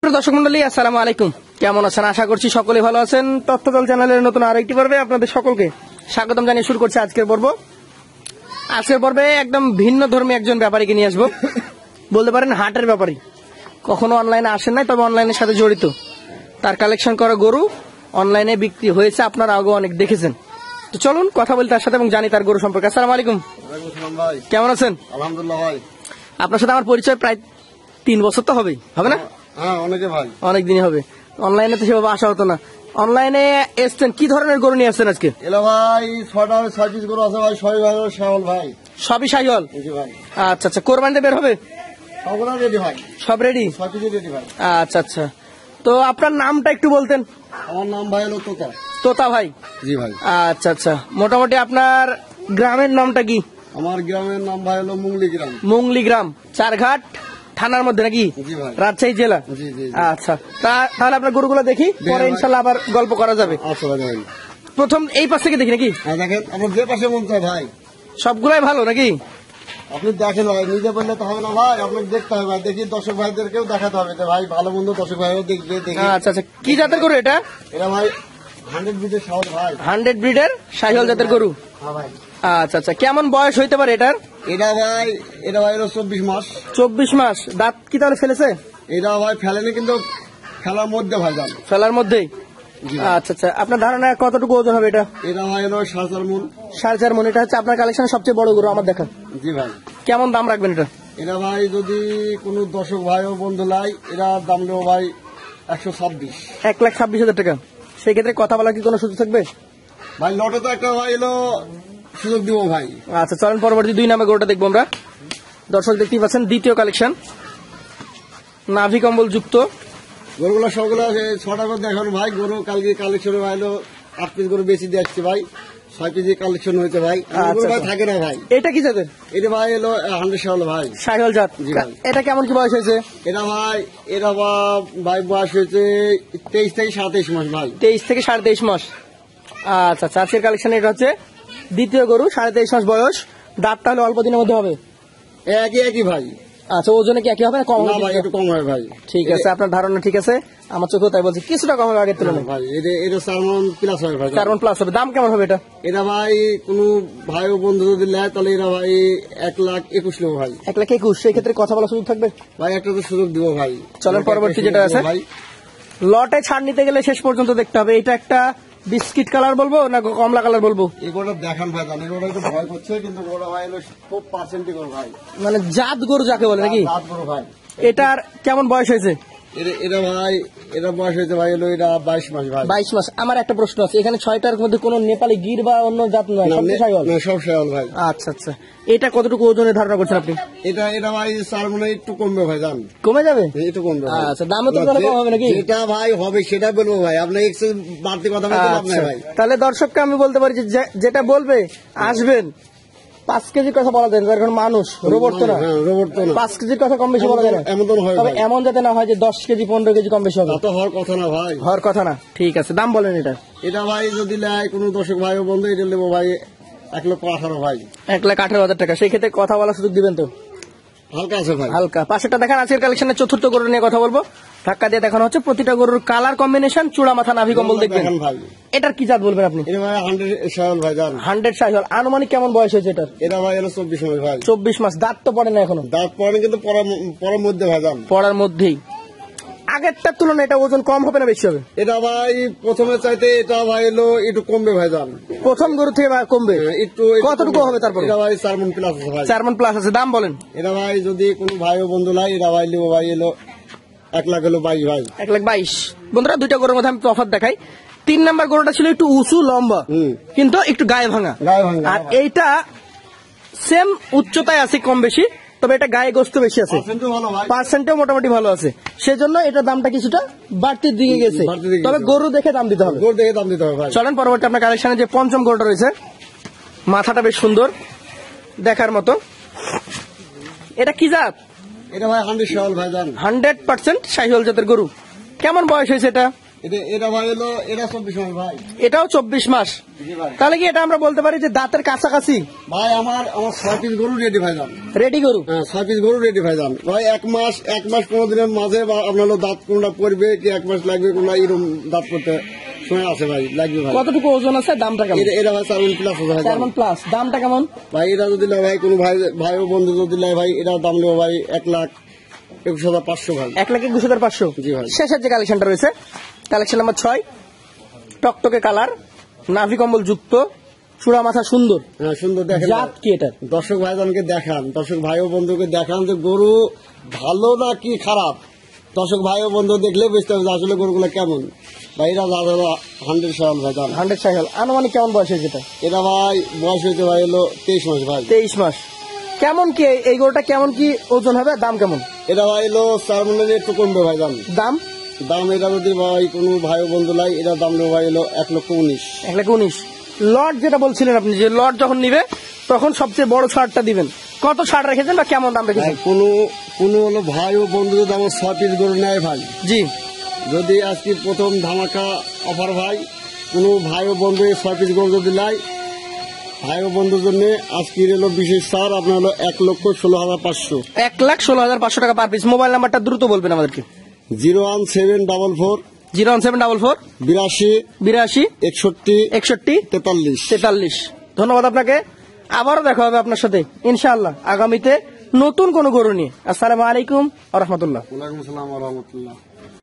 সুপ্রিয় দর্শক মন্ডলী, আসসালামু আলাইকুম। কেমন আছেন? আশা করছি সকলে ভালো আছেন। তথ্যদল চ্যানেলের নতুন আরেকটি পর্বে আপনাদের সকলকে স্বাগতম জানিয়ে শুরু করছি আজকের পর্ব। আজকের পর্বে একদম ভিন্ন ধর্মী একজন ব্যাপারীকে নিয়ে আসবো, বলতে পারেন হাটের ব্যাপারী। কখনো অনলাইনে আসেন নাই, তবে অনলাইনের সাথে জড়িত। তার কালেকশন করা গরু অনলাইনে বিক্রি হয়েছে, আপনারা আগে অনেক দেখেছেন। তো চলুন কথা বলি তার সাথে এবং জানি তার গরু সম্পর্কে। আসসালামু আলাইকুম ভাই, কেমন আছেন? আলহামদুলিল্লাহ ভাই। আপনার সাথে আমার পরিচয় প্রায় 3 বছর তো হবেই, হবে না? হ্যাঁ, অনেকে ভাই, অনেক দিনই হবে। অনলাইনে তো সেভাবে আসা হতো না। অনলাইনে এসছেন, কি ধরনের গরু নিয়ে আসছেন আজকে? এলো ভাই 6 পিস করে আছে ভাই, সবই ভাই শ্যামল ভাই। সবই শাহিওয়াল? জি ভাই। আচ্ছা আচ্ছা, কোরবানিতে বের হবে? সবগুলো রেডি ভাই, সব রেডি? 6 পিস রেডি ভাই। আচ্ছা আচ্ছা, তো আপনার নামটা একটু বলতেন? আমার নাম ভাই হলো তোতা। তোতা ভাই? জি ভাই। আচ্ছা আচ্ছা, মোটামুটি আপনার গ্রামের নামটা কি? আমার গ্রামের নাম ভাই হলো মুংলি গ্রাম। মুংলি গ্রাম, চারঘাট থানার মধ্যে নাকি? জি ভাই। রাজশাহী জেলা? জি জি। আচ্ছা, তাহলে আপনার গরুগুলো দেখি, পরে ভাই। ইনশাল্লাহ আবার গল্প করা যাবে। আচ্ছা ভাই। প্রথম এই পাশ থেকে দেখি নাকি? হ্যাঁ দেখেন, আপনার যে পাশে মন চায় ভাই। সবগুলাই ভালো নাকি? আপনি দেখেন ভাই, নিজে বললে তো হবে না ভাই, আপনাকে দেখতে হবে ভাই। দেখি দর্শক ভাইদেরকেও দেখাতে হবে যে ভাই ভালো মন্দ দর্শক ভাইও দেখবে। দেখি আচ্ছা আচ্ছা, কি জাতের গরু এটা? এটা ভাই 100 বিটের শাওল ভাই। 100 ব্রিডের শাহিওয়াল জাতের গরু? হ্যাঁ ভাই। আচ্ছা আচ্ছা, কেমন বয়স হইতে পারে এটার? এটা ভাই হলো 24 মাস। 24 মাস। দাঁত কি তাহলে ফেলেছে? এটা ভাই ফেলেনি, কিন্তু খেলার মধ্যে ভাই যান। ফেলার মধ্যেই? জি। আচ্ছা আচ্ছা, আপনার ধারণা কতটুকু ওজন হবে এটা? এটা ভাই হলো 4.5 মণ। 4.5 মণ। এটা হচ্ছে আপনার কালেকশনের সবচেয়ে বড় গরু আমার দেখা। জি ভাই। কেমন দাম রাখবেন এটা? এটা ভাই যদি কোনো দর্শক ভাই ও বন্ধু লাই, এটা দাম দেবো ভাই 126। 1,26,000 টাকা। সেই ক্ষেত্রে কথা বলার কি কোনো সুযোগ থাকবে? ভাই লটে তো একটা ভাই এলো সুযোগ দিব ভাই। আচ্ছা চলেন, পরবর্তী 2 নাম্বার গরুটা দেখবো আমরা। দর্শক দেখতেই পাচ্ছেন, দ্বিতীয় কালেকশন, নাভি কম্বল যুক্ত গরুগুলো সবগুলো 6টা করে দেখানো ভাই। গরু কালকে কালেকশনে ভাই হলো 8 পিস গরু বেশি দিয়ে আসছে ভাই, 6 পিস কালেকশন হয়েছে ভাই। গরু ভাই থাকে না ভাই। এটা কি জাতের? এটা ভাই হলো 100 শাওল ভাই, শাহিওয়াল জাত। জি ভাই। এটা কেমন কি বয়স হয়েছে? এটা ভাই বয়স হয়েছে 23 থেকে 27 মাস ভাই। 23 থেকে 23.5 মাস। আচ্ছা আচ্ছা, আজকের কালেকশন এটা হচ্ছে দ্বিতীয় গরু, 23.5 মাস বয়স। দাঁত তাহলে অল্প দিনের মধ্যে হবে? একই ভাই। আচ্ছা, ওজনে কি একই হবে না কম না হবে? ভাই, একটু কম হয় ভাই। ঠিক আছে, আপনার ধারণা ঠিক আছে, আমার চোখেও তাই বলছি, কিছুটা কম হবে আগের তুলনায়। ভাই এটা 4 মণ প্লাস হয় ভাই। 4 মণ প্লাস হবে। দাম কেমন হবে এটা? এটা ভাই কোনো ভাই ও বন্ধু যদি নেয় তাহলে এটা ভাই 1,21,000 নেবো ভাই। 1,21,000। সেই ক্ষেত্রে কথা বলার সুযোগ থাকবে? ভাই একটা তো সুযোগ দিব ভাই। চলেন পরবর্তী যেটা আছে। ভাই লটে ছাড় নিতে গেলে শেষ পর্যন্ত দেখতে হবে। এটা একটা বিস্কিট কালার বলবো না কমলা কালার বলবো? এগুলো দেখান ভাই, জানি এগুলো একটু ভয় করছে, কিন্তু ওরা ভাই হলো খুব পার্সেন্টই গরু ভাই, মানে জাত গরু যাকে বলে নাকি? রাত গরু ভাই। এটার কেমন বয়স হয়েছে? এটা বয়স হয়েছে ভাই হলো এটা 22 মাস ভাই। 22 মাস। আমার একটা প্রশ্ন আছে, এখানে 6টার মধ্যে কোন নেপালি গির বা অন্য জাত নয়? সব শাহিওয়াল? না, সব শাওল ভাই। আচ্ছা আচ্ছা, এটা কতটুকু ওজনের ধারণা করছেন আপনি? এটা ভাই 4 মণে একটু কমবে ভাই, জান। কমে যাবে? একটু কমবে ভাই। আচ্ছা, দামও তো তাহলে কম হবে নাকি? যেটা ভাই হবে সেটা বলবো ভাই, আপনি একটু বাড়তি কথা বলতে পারবেন আচ্ছা, ভাই। তাহলে দর্শককে আমি বলতে পারি যে যেটা বলবে আসবেন। 5 কেজির কথা বলা যায় না, কারণ মানুষ রোবট তো না। রোবট তো না। 5 কেজির কথা কম বেশি বলা যায় না। এমন তো হয় তবে ভাই। এমন যাতে না হয় যে 10 কেজি 15 কেজি কম বেশি হবে। তা তো হওয়ার কথা না ভাই। হওয়ার কথা না। ঠিক আছে, দাম বলেন এটা। এটা ভাই যদি নেয় কোনো দর্শক ভাই ও বন্ধু, এটা নেবো ভাই 1,18,000 ভাই। 1,18,000 টাকা। সেই ক্ষেত্রে কথা বলার সুযোগ দিবেন তো? হালকা আছে ভাই। হালকা। পাশেটা দেখান, আজকের কালেকশনের চতুর্থ গরু নিয়ে কথা বলবো। ধাক্কা দিয়ে দেখানো হচ্ছে প্রতিটা গরুর কালার কম্বিনেশন, চূড়া মাথা নাভি কম্বল দেখবেন। দেখেন ভাই, এটার কি জাত বলবেন আপনি? এটা ভাই 100 শাওল ভাই, জান। 100 শাহিওয়াল। আনুমানিক কেমন বয়স হয়েছে এটার? এটা ভাই হলো 24 মাস ভাই। 24 মাস। দাঁত তো পড়ে না এখনো? দাঁত পড়ে, কিন্তু পরের মধ্যে ভাই, জান। পড়ার মধ্যেই। আগেরটার তুলনায় এটা ওজন কম হবে না বেশি হবে? এটা ভাই প্রথমের চাইতে এটা ভাই হলো একটু কমবে ভাই, জান। প্রথম গরু থেকে কমবে? একটু কতটুকু হবে তারপর? এটা ভাই 4 মণ প্লাস আছে ভাই। 4 মণ প্লাস আছে। দাম বলেন? এটা ভাই যদি কোনো ভাই ও বন্ধু লাই, এটা ভাই নেবো ভাই হলো 1,22,000 ভাই। 1,22,000। বন্ধুরা, দুইটা গরুর মধ্যে আমি তফাৎ দেখাই। 3 নাম্বার গরুটা ছিল একটু উঁচু লম্বা, কিন্তু একটু গায়ে ভাঙা। আর এইটা সেম উচ্চতায় আছে কম বেশি, তবে এটা গায়ে গোস্ত বেশি আছে, পার্সেন্টেও মোটামুটি ভালো আছে। সেজন্য এটার দামটা কিছুটা বাড়তির দিকে গেছে। তবে গরু দেখে দাম দিতে হবে। চলেন পরবর্তী আপনার কালেকশনে যে পঞ্চম গরুটা রয়েছে, মাথাটা বেশ সুন্দর দেখার মতো। এটা কি জাত? এটা ভাই 100 শাওল ভাই, জান। 100% শাহিওয়াল জাতের গরু। কেমন বয়স হয়েছে এটা? এটা ভাই হলো এটা 24 মাস ভাই। এটাও 24 মাস। জি ভাই। তাহলে কি এটা আমরা বলতে পারি যে দাঁতের কাছাকাছি? ভাই আমার 6 পিস গরু রেডি ভাই যান। রেডি গরু? হ্যাঁ 6 পিস গরু রেডি ভাই যান ভাই। 1 মাস 15 দিনের মাঝে বা আপনার হলো দাঁত কোনটা পড়বে কি 1 মাস লাগবে কোনটা এরকম দাঁত পড়তে সময় আছে ভাই, লাগবে ভাই। কতটুকু ওজন আছে? দামটা কেমন? এটা ভাই 4 প্লাস ভাই। 4 প্লাস। দামটা কেমন ভাই? এটা যদি লাই ভাই কোনো ভাই ও বন্ধু যদি লাই ভাই এটা দাম নেবো ভাই 1,21,500 ভাই। 1,21,500। জি ভাই। শেষের যে কালেকশনটা রয়েছে, কালেকশন নাম্বার 6, টকটকে কালার, নাভি কম্বল যুক্ত, চূড়া মাথা সুন্দর। হ্যাঁ সুন্দর। দেখেন জাত কি এটা? দর্শক ভাইজানকে দেখান, দর্শক ভাই ও বন্ধুকে দেখান যে গরু ভালো না কি খারাপ। দর্শক ভাই ও বন্ধু দেখলে বুঝতে হবে যে আসলে গরুগুলো কেমন। ভাই এটা 100 সাল ভাই জান। 100 সাইকেল। আনুমানিক কেমন বয়স হয়েছে এটা? এটা ভাই বয়স হয়েছে ভাই হলো 23 মাস ভাই। 23 মাস। কেমন কি এই গরুটা কেমন কি ওজন হবে? দাম কেমন? এটা ভাই হলো 4 মনের একটু কমবে ভাই দাম। দাম এটা যদি ভাই কোনো ভাই ও বন্ধু লাই এটা দাম নেবো ভাই হলো 1,19,000। 1,19,000। লট যেটা বলছিলেন আপনি, যে লট যখন নিবে তখন সবচেয়ে বড় ছাড়টা দিবেন, কত ছাড় রেখেছেন বা কেমন দাম ভাই রেখেছেন? কোনো হলো ভাই ও বন্ধু যদি আমার 6 পিস গরু নেয় ভাই, জি, যদি আজকে প্রথম ধামাকা অফার ভাই, কোনো ভাই ও বন্ধু 6 পিস গরু যদি লাই ভাই ও বন্ধুর জন্য আজকে হলো বিশেষ ছাড় আপনার হলো 1,16,500। 1,16,500 টাকা পার পিস। মোবাইল নাম্বারটা দ্রুত বলবেন আমাদেরকে। 01744 01744 82 82 61 61 43। 43। ধন্যবাদ আপনাকে। আবারও দেখা হবে আপনার সাথে ইনশাআল্লাহ আগামীতে নতুন কোন গরু নিয়ে। আসসালামু আলাইকুম ওয়া রাহমাতুল্লাহ। ওয়ালাইকুম আসসালাম ওয়া রাহমাতুল্লাহ।